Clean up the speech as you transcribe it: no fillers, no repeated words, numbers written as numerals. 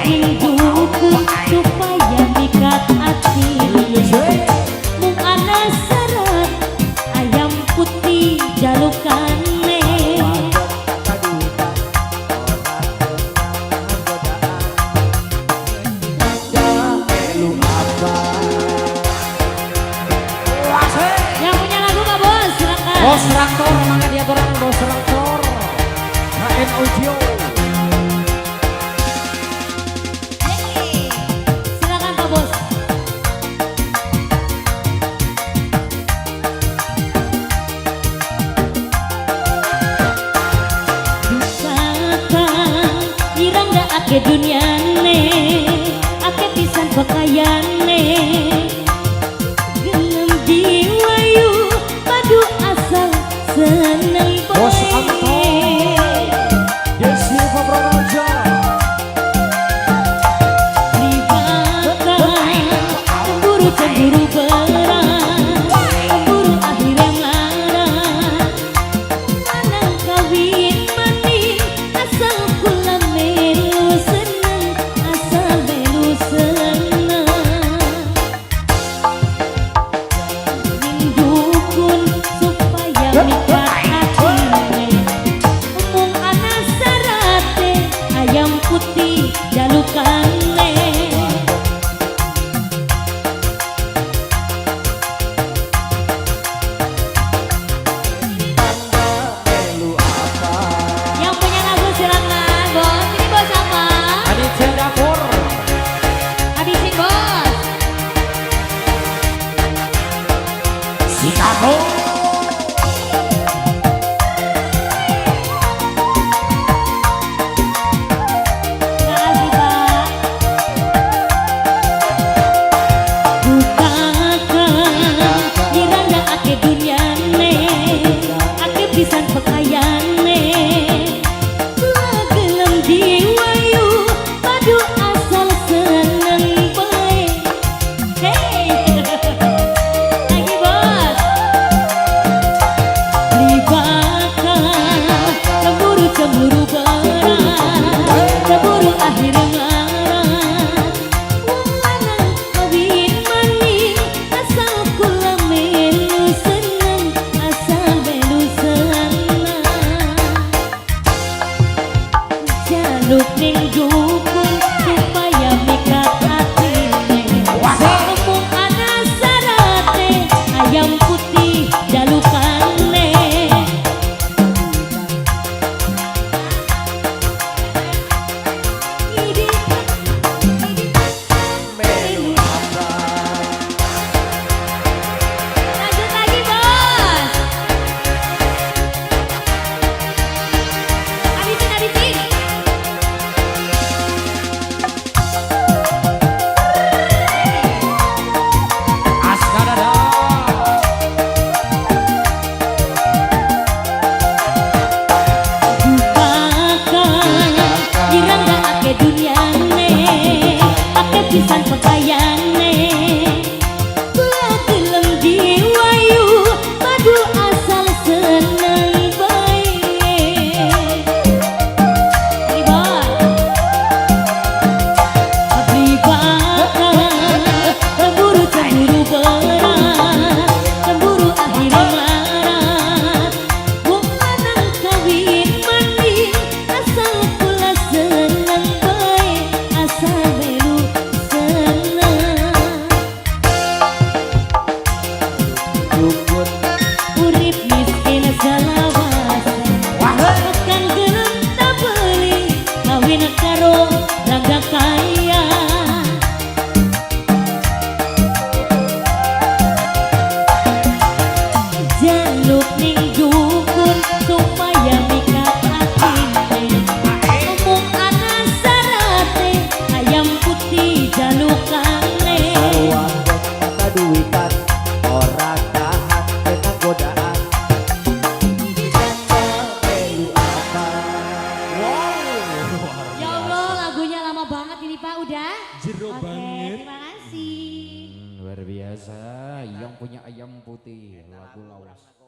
rinduku supaya mikat hati. Mung ana syarat ayam putih jalukane. Yang punya lagu Pak Bos, silakan. Bos Traktor, mangga dia orang Bos Traktor. HN Audio. Silakan Pak Bos. Dusakan irangga ake dunyane, ake pisan pakaiane. Gelem jiwayu padu asal seneng Bos bae. Anton. Desi Fabraja. Cemburu berat, cemburu akhirnya melarat. Lanang kawin maning, asal kula melu seneng, asal melu seneng. Rindukan supaya mikat hatine, mung ana sarate ayam putih jalukane. Yang punya lagu silakan Bos. Ini Bos apa? Aditya Dapur. Habisin Bos. Chicago. Makasih Pak. Bukakan irangga ake dunyane, ake pisan pakaiane. Gelem jiwayu padu asal seneng bae. Hey. Lagi Bos. Libatkan cemburu berat, cemburu akhirnya melarat. Wong lanang kawin maning, asal kula melu seneng, asal melu seneng. Jaluk ning dukun supaya mikat hatine. Mung ana sarate ayam putih jalukane. Lanjut lagi Bos. Habisin. Askadada. Bukakan irangga ake dunyane, ake pisan pakaiane. Kula gelem jiwayu padu asal seneng bae. Ini Bos. Libatkan cemburu berat, cemburu akhirnya melarat. Wong lanang kawin maning, asal kula seneng bae, asal melu seneng. Dukun. Urip miskin salawasan, makan gelem tak beli, kawin karo rangga kaya. Jaluk ning dukun supaya mikat hatine. Mung ana sarate ayam putih jalukane. Sarua mata duitan. Orang tahan kena godaan. Melu apa? Wow. Ya Allah, lagunya lama banget ini Pak, udah? Jero Oke, banget. terima kasih. Luar biasa, yang punya ayam putih, lagu lawas.